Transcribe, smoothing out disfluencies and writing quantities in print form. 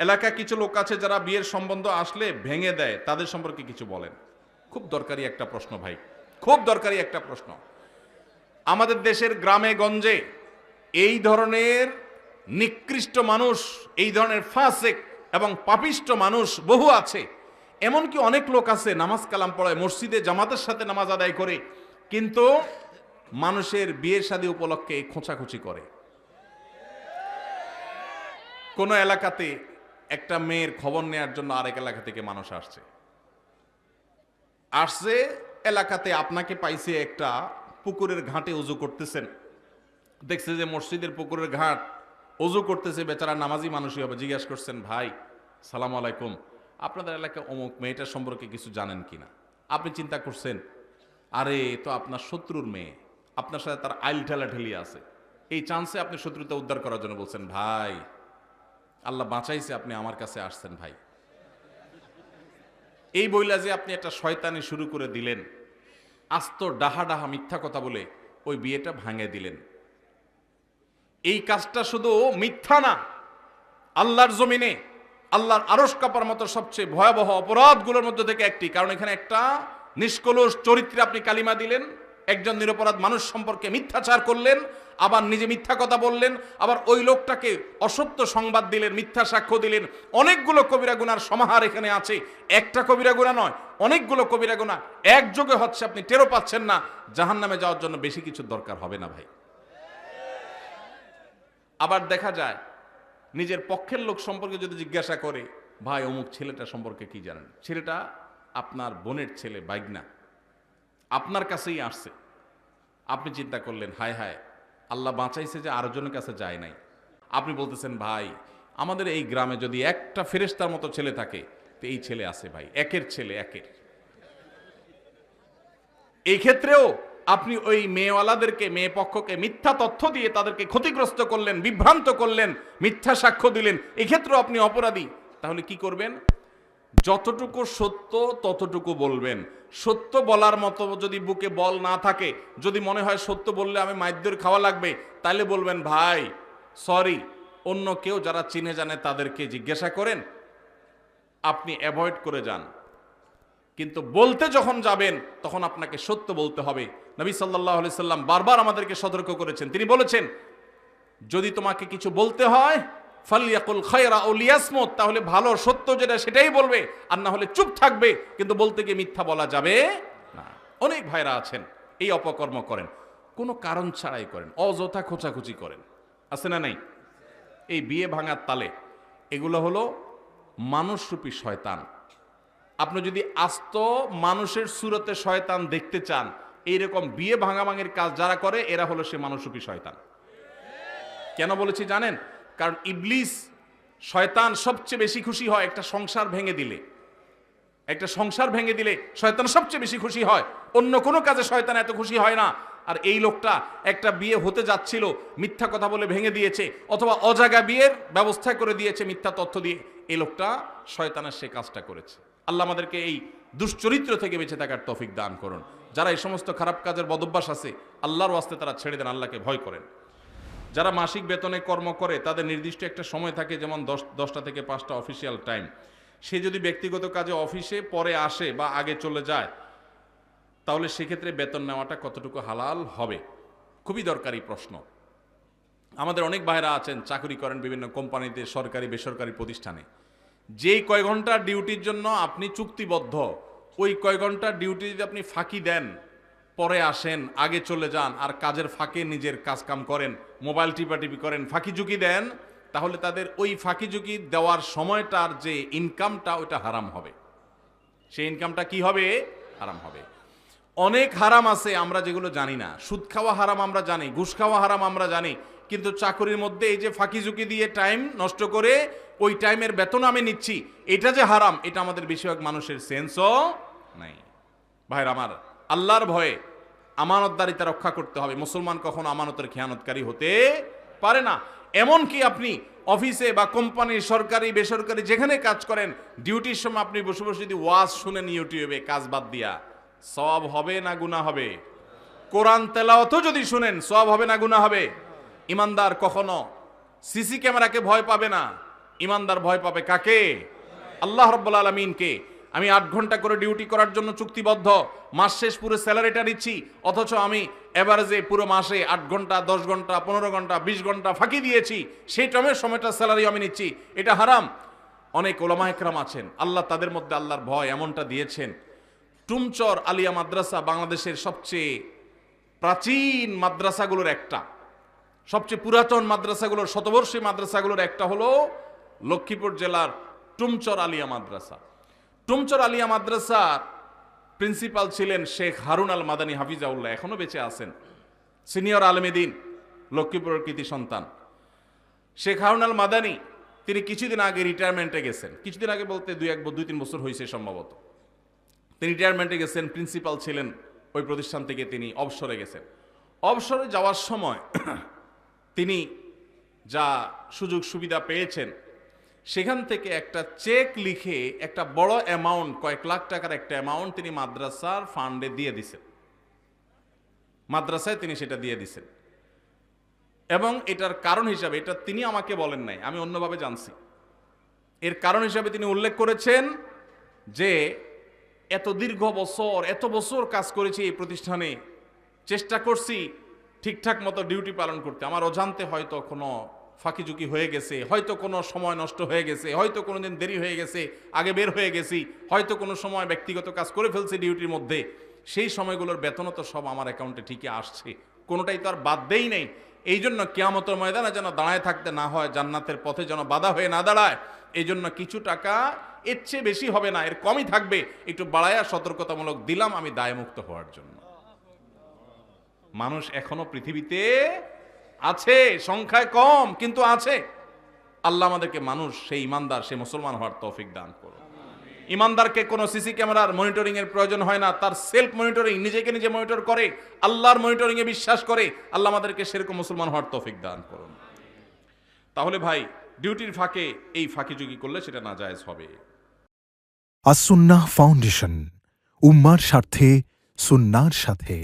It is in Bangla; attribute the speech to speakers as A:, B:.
A: এলাকায় কিছু লোক আছে যারা বিয়ের সম্বন্ধ আসলে ভেঙে দেয়, তাদের সম্পর্কে কিছু বলেন। খুব দরকারি একটা প্রশ্ন ভাই, খুব দরকারি একটা প্রশ্ন। আমাদের দেশের গ্রামে গঞ্জে এই ধরনের নিকৃষ্ট মানুষ, এই ধরনের ফাসিক এবং পাপিষ্ট মানুষ বহু আছে। এমনকি অনেক লোক আছে নামাজ কালাম পড়ায়, মসজিদে জামাতের সাথে নামাজ আদায় করে, কিন্তু মানুষের বিয়ে শাদী উপলক্ষে খোঁচাখুচি করে। কোন এলাকাতে একটা মেয়ের খবর নেওয়ার জন্য আরেক এলাকা থেকে মানুষ আসছে এলাকাতে আপনাকে পাইছে একটা পুকুরের ঘাটে উজু করতেছেন, দেখছে যে মসজিদের পুকুরের ঘাট উজু করতেছে, বেচারা নামাজি মানুষই হবে। জিজ্ঞাসা করছেন, ভাই সালাম আলাইকুম, আপনাদের এলাকায় অমুক মেয়েটার সম্পর্কে কিছু জানেন কিনা? আপনি চিন্তা করছেন, আরে তো আপনার শত্রুর মেয়ে, আপনার সাথে তার আইল ঠেলাঠেলি আছে, এই চান্সে আপনি শত্রুতা উদ্ধার করার জন্য বলছেন, ভাই আল্লাহ বাঁচাইছে আপনি আমার কাছে আসছেন ভাই। এই বইলা যে আপনি একটা শয়তানি শুরু করে দিলেন, আস্ত ডাহা ডাহা মিথ্যা কথা বলে ওই বিয়েটা ভাঙে দিলেন। এই কাজটা শুধু মিথ্যা না, আল্লাহর জমিনে আল্লাহর আরশ কাঁপার মতো সবচেয়ে ভয়াবহ অপরাধগুলোর মধ্যে থেকে একটি। কারণ এখানে একটা নিষ্কলুষ চরিত্রে আপনি কালিমা দিলেন, একজন নিরপরাধ মানুষ সম্পর্কে মিথ্যাচার করলেন, আবার নিজে মিথ্যা কথা বললেন, আবার ওই লোকটাকে অসত্য সংবাদ দিলেন, মিথ্যা সাক্ষ্য দিলেন। অনেকগুলো কবিরা গুনার সমাহার এখানে আছে, একটা কবিরা গুনাহ নয়, অনেকগুলো কবিরা গুনাহ একযোগে হচ্ছে, আপনি টেরও পাচ্ছেন না। জাহান্নামে যাওয়ার জন্য বেশি কিছু দরকার হবে না ভাই। আবার দেখা যায় নিজের পক্ষের লোক সম্পর্কে যদি জিজ্ঞাসা করে, ভাই অমুক ছেলেটা সম্পর্কে কি জানেন? ছেলেটা আপনার বোনের ছেলে, বাইগনা, আপনার কাছেই আসছে। আপনি চিন্তা করলেন, হায় হায় আল্লাহ বাঁচাইছে যে আরেকজনের কাছে যায় নাই। আপনি বলতেছেন, ভাই আমাদের এই গ্রামে যদি একটা ফেরেশতার মতো ছেলে থাকে তো এই ছেলে আছে ভাই, একের ছেলে একের। এই ক্ষেত্রেও আপনি ওই মেয়েওয়ালাদেরকে, মেয়ে পক্ষকে মিথ্যা তথ্য দিয়ে তাদেরকে ক্ষতিগ্রস্ত করলেন, বিভ্রান্ত করলেন, মিথ্যা সাক্ষ্য দিলেন, এক্ষেত্রেও আপনি অপরাধী। তাহলে কি করবেন? যতটুকু সত্য ততটুকু বলবেন। সত্য বলার মতো যদি বুকে বল না থাকে, যদি মনে হয় সত্য বললে আমি মাইদ্যর খাওয়া লাগবে, তাহলে বলবেন, ভাই সরি, অন্য কেউ যারা চিনে জানে তাদেরকে জিজ্ঞাসা করেন, আপনি অ্যাভয়েড করে যান। কিন্তু বলতে যখন যাবেন তখন আপনাকে সত্য বলতে হবে। নবী সাল্লাল্লাহু আলাইহি সাল্লাম বারবার আমাদেরকে সতর্ক করেছেন। তিনি বলেছেন, যদি তোমাকে কিছু বলতে হয় ফালিয়াকুল খায়রা আও লিয়াসমুত, তাহলে ভালো সত্য যেটা সেটাই বলবে, আর না হলে চুপ থাকবে। কিন্তু বলতে গিয়ে মিথ্যা বলা যাবে না। অনেক ভাইরা আছেন এই অপকর্ম করেন, কোনো কারণ ছাড়াই করেন, অযথা খোঁচাখুচি করেন, আছে না নাই? এই বিয়ে ভাঙার তালে এগুলো হলো মানুষরূপী শয়তান। আপনি যদি আস্ত মানুষের সুরতে শয়তান দেখতে চান, এইরকম বিয়ে ভাঙাভাঙির কাজ যারা করে এরা হলো সে মানুষরূপী শয়তান। কেন বলেছি জানেন? কারণ ইবলিস শয়তান সবচেয়ে বেশি খুশি হয় একটা সংসার ভেঙে দিলে। একটা সংসার ভেঙে দিলে শয়তান সবচেয়ে বেশি খুশি হয়, অন্য কোনো কাজে শয়তান এত খুশি হয় না। আর এই লোকটা একটা বিয়ে হতে যাচ্ছিল, মিথ্যা কথা বলে ভেঙে দিয়েছে, অথবা অজাগা বিয়ের ব্যবস্থা করে দিয়েছে মিথ্যা তথ্য দিয়ে। এই লোকটা শয়তানের সে কাজটা করেছে। আল্লাহ আমাদেরকে এই দুশ্চরিত্র থেকে বেঁচে থাকার তৌফিক দান করুন। যারা এই সমস্ত খারাপ কাজের বদভ্যাস আছে, আল্লাহর ওয়াস্তে তারা ছেড়ে দেন, আল্লাহকে ভয় করেন। যারা মাসিক বেতনে কর্ম করে তাদের নির্দিষ্ট একটা সময় থাকে, যেমন 10টা থেকে 5টা অফিসিয়াল টাইম। সে যদি ব্যক্তিগত কাজে অফিসে পরে আসে বা আগে চলে যায়, তাহলে সেক্ষেত্রে বেতন নেওয়াটা কতটুকু হালাল হবে? খুবই দরকারি প্রশ্ন। আমাদের অনেক ভাইরা আছেন চাকরি করেন বিভিন্ন কোম্পানিতে, সরকারি বেসরকারি প্রতিষ্ঠানে। যেই কয় ঘন্টা ডিউটির জন্য আপনি চুক্তিবদ্ধ, ওই কয় ঘন্টা ডিউটি যদি আপনি ফাঁকি দেন, পরে আসেন, আগে চলে যান, আর কাজের ফাঁকে নিজের কাজ কাম করেন, মোবাইল টিপাটিপি করেন, ফাঁকি ঝুঁকি দেন, তাহলে তাদের ওই ফাঁকি ঝুঁকি দেওয়ার সময়টার যে ইনকামটা ওইটা হারাম হবে। সেই ইনকামটা কি হবে? হারাম হবে। অনেক হারাম আছে আমরা যেগুলো জানি না। সুদ খাওয়া হারাম আমরা জানি, ঘুষ খাওয়া হারাম আমরা জানি, কিন্তু চাকরির মধ্যে এই যে ফাঁকি ঝুঁকি দিয়ে টাইম নষ্ট করে ওই টাইমের বেতন আমি নিচ্ছি, এটা যে হারাম, এটা আমাদের বেশিরভাগ মানুষের সেন্সও নাই। ভাইরা আমার, আল্লাহর ভয়ে আমানতদারিতা রক্ষা করতে হবে। মুসলমান কখনো আমানতের খেয়ানতকারী হতে পারে না। এমনকি আপনি অফিসে বা কোম্পানি, সরকারি বেসরকারি যেখানে কাজ করেন, ডিউটির সময় আপনি বসে বসে যদি ওয়াজ শুনেন ইউটিউবে কাজ বাদ দিয়া, সওয়াব হবে না গুনাহ হবে? কোরআন তেলাওয়াতও যদি শুনেন সওয়াব হবে না গুনাহ হবে? ইমানদার কখনো সিসি ক্যামেরাকে ভয় পাবে না, ইমানদার ভয় পাবে কাকে? আল্লাহ রাব্বুল আলামিনকে। আমি 8 ঘন্টা করে ডিউটি করার জন্য চুক্তিবদ্ধ, মাস শেষ পুরো স্যালারিটা নিচ্ছি, অথচ আমি এভারেজে পুরো মাসে 8 ঘন্টা, 10 ঘন্টা, 15 ঘন্টা, 20 ঘন্টা ফাঁকি দিয়েছি, সেই টাইমের সময়টা স্যালারি আমি নিচ্ছি, এটা হারাম। অনেক ওলামা একরাম আছেন, আল্লাহ তাদের মধ্যে আল্লাহর ভয় এমনটা দিয়েছেন। টুমচর আলিয়া মাদ্রাসা বাংলাদেশের সবচেয়ে প্রাচীন মাদ্রাসাগুলোর একটা, সবচেয়ে পুরাতন মাদ্রাসাগুলোর, শতবর্ষী মাদ্রাসাগুলোর একটা হলো লক্ষ্মীপুর জেলার টুমচর আলিয়া মাদ্রাসা। টুমচর আলিয়া মাদ্রাসার প্রিন্সিপাল ছিলেন শেখ হারুন আল মাদানী হাফিজাউল্লাহ, এখনো বেঁচে আছেন, সিনিয়র আলেমে দ্বীন, লক্ষ্মীপুরের কৃতি সন্তান। শেখ হারুন আল মাদানী তিনি কিছুদিন আগে রিটায়ারমেন্টে গেছেন, কিছুদিন আগে বলতে 2-3 বছর হয়েছে সম্ভবত। তিনি রিটায়ারমেন্টে গেছেন, প্রিন্সিপাল ছিলেন ওই প্রতিষ্ঠান থেকে, তিনি অবসরে গেছেন। অবসরে যাওয়ার সময় তিনি যা সুযোগ সুবিধা পেয়েছেন সেখান থেকে একটা চেক লিখে একটা বড় অ্যামাউন্ট, কয়েক লাখ টাকার একটা অ্যামাউন্ট তিনি মাদ্রাসার ফান্ডে দিয়ে দিছেন, মাদ্রাসায় তিনি সেটা দিয়ে দিছেন। এবং এটার কারণ হিসাবে, এটা তিনি আমাকে বলেন নাই, আমি অন্যভাবে জানছি, এর কারণ হিসাবে তিনি উল্লেখ করেছেন যে এত দীর্ঘ বছর, এত বছর কাজ করেছি এই প্রতিষ্ঠানে, চেষ্টা করছি ঠিকঠাক মতো ডিউটি পালন করতে, আমার অজান্তে হয়তো কোনো ফাঁকিঝুঁকি হয়ে গেছে, হয়তো কোনো সময় নষ্ট হয়ে গেছে, হয়তো কোনো দিন দেরি হয়ে গেছে, আগে বের হয়ে গেছি, হয়তো কোনো সময় ব্যক্তিগত কাজ করে ফেলছি ডিউটির মধ্যে, সেই সময়গুলোর বেতনও তো সব আমার অ্যাকাউন্টে ঠিকই আসছে, কোনোটাই তো আর বাদ দেই নেই। এই জন্য কিয়ামতের ময়দানে যেন দাঁড়ায় থাকতে না হয়, জান্নাতের পথে যেন বাধা হয়ে না দাঁড়ায়, এই জন্য কিছু টাকা এর চেয়ে বেশি হবে না, এর কমই থাকবে, একটু বাড়ায়া সতর্কতামূলক দিলাম আমি দায়মুক্ত হওয়ার জন্য। মানুষ এখনো পৃথিবীতে আছে, সংখ্যায় কম কিন্তু আছে। আল্লাহ আমাদেরকে মানুষ, সেই ইমানদার, সেই মুসলমান হওয়ার তৌফিক দান করুন। ইমানদারকে কোনো সিসি ক্যামেরার মনিটরিং এর প্রয়োজন হয় না, তার সেলফ মনিটরিং, নিজেকে নিজে মনিটর করে, আল্লাহর মনিটরিং এ বিশ্বাস করে। আল্লাহ আমাদেরকে সেরকম মুসলমান হওয়ার তৌফিক দান করুন। তাহলে ভাই, ডিউটির ফাঁকে এই ফাঁকিঝুঁকি করলে সেটা নাজায়েজ হবে।
B: আস-সুন্নাহ ফাউন্ডেশন, উম্মার স্বার্থে সুন্নাহর সাথে।